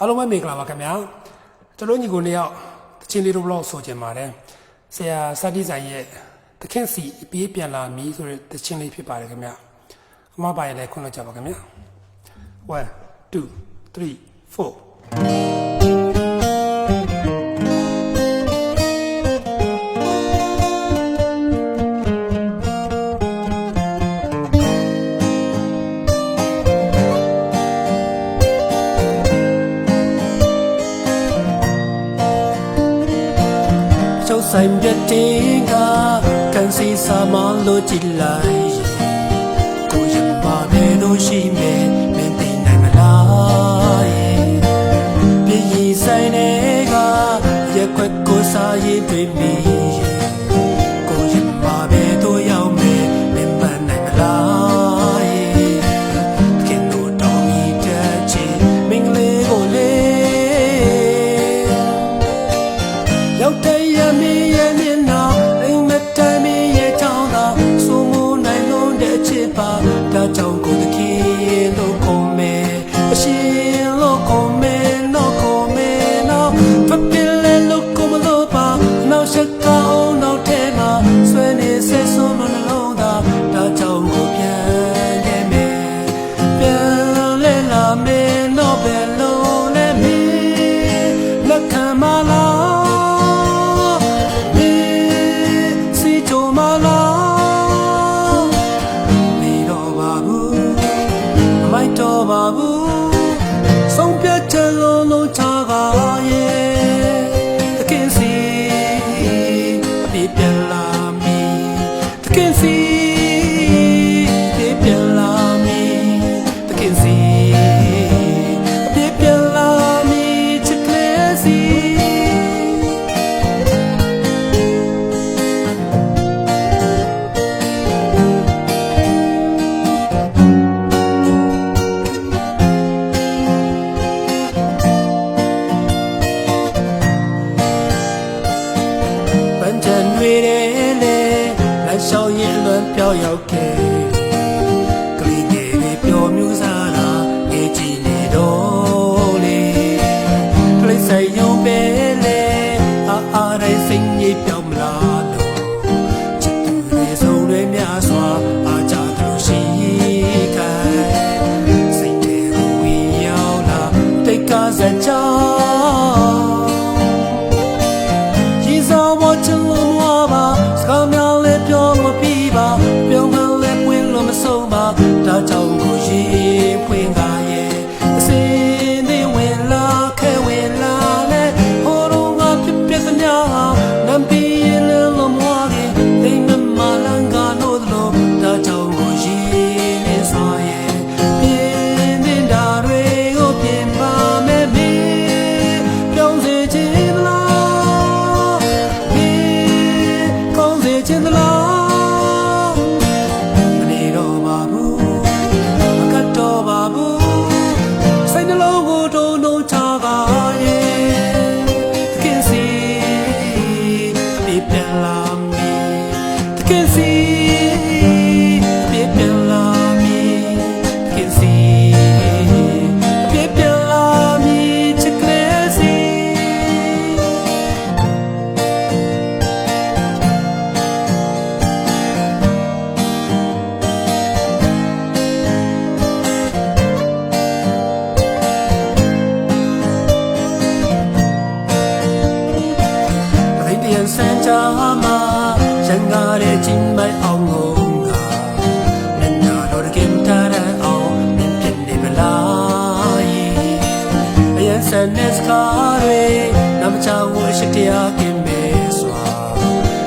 အားလုံးပဲမင်္ဂလာပါခင်ဗျာကျွန်တော်ညီကိုနှစ်ယောက်တချင်းလေးတို့ဘလော့ဆိုချင်ပါတယ်ဆရာစတိဆိုင်ရဲ့တခင်စီပြေးပြန်လာမီဆိုတဲ့တချင်းလေးဖြစ်ပါတယ်ခင်ဗျာအမပါရလဲခွင့်လို့ကြပါခင်ဗျာ1 2 3 4ဆိုင်ပြတဲ့ကကန်စီစာမလို့ကြည့်လိုက်ကိုရပါဘယ်လိုရှိမဲမင်းသိနိုင်မလားပြည်ရင်ဆိုင်တွေကရက်ွက်ကိုစားရည်တွေ့မိကိုရပါဘယ်တော့ရောက်မဲမင်းမနိုင်မလားခင်တို့တော်မီတဲ့ချီမင်းကလေးကိုလေရောက်တဲ့ရမီဒါကြောင့်ကိုတခင်လို့ခေါ်မယ်အရှင်လို့ခေါ်မယ်တော့ခေါ်မယ်တော့ဖပင်းလဲလို့ကိုမလို့ပါနောက်ရှက်ကောင်းတော့ထဲမှာဆွဲနေဆက်ဆုံးလို့နှလုံးသားဒါကြောင့်ကိုပြန်ခဲ့မယ်ပြန်လဲလာမယ်တော့ဘယ်လိုလဲမင်းလက်ခံမလားမင်းစီချိုမလားတော့ပါဘူးဆုံးဖြတ်ချက်လုံးလုံးချကားရဲ့တခင်စီအပြည့်ပြန်လာမီတခင်စီအပြည့်ပြန်လာမီတခင်စီအပြည့်ပြန်လာမီချစ်ကလေးစီရှောင်းရင်လွန်ပြောင်းရောက်ခဲ့ကလေးငယ်လေးပျော်မြူးစားတာအေးကြည့်နေတော့လေကလေးဆိုင်ရုံပဲလေအားတိုင်းစိတ်ငြိမ်ပြောင်းမလားလို့ချစ်သူတွေဆုံးတွေများစွာအားကြသလိုရှိခိုင်းစိတ်တွေကိုဝင်ရောက်လာတိတ်ကားစကြောင်းကြီးစားဝချင်လို့မပါစကားများပြောမပြီးပါပြောင်းမလဲပွင့်လို့မဆုံးပါဒါကြောင့်ကိုရင်ပွင့်ကားရဲ့အစင်းတွေဝင်လာခဲဝင်လာလဲဟိုတော့ငါဖြစ်ပြသမျှနမ်ပြီးရင်လည်းမမွားခင်သိမမလန်ကလို့လို့ဒါကြောင့်ကိုရင်နေစားရဲ့ပြင်းနေတာတွေကိုပြင်ပါမယ်မင်းပြောင်းစေချင်လားမင်းကောင်းစေချင်လားစံချာမှာရန်ကားတဲ့ချင်းမိုင်အောင်ကုန်ကမျက်နှာတော်တကင်ထားတဲ့အောင်မြင်ပြနေမလားအရင်စံတဲ့စကားတွေနမချဝရှိတရားကင်းမဲစွာ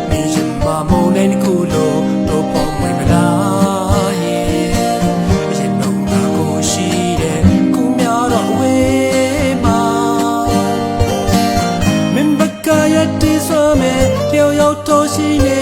မြင်ရှင်မမုံနိုင်ခုလို့တော့ပေါ်မွေမလားအရင်တော့ငါကိုရှိတဲ့ခုများတော့ဝေးမှာမင်းဘကရတဲ့ဆိုမဲပြောရောက်တော့ရှိနေ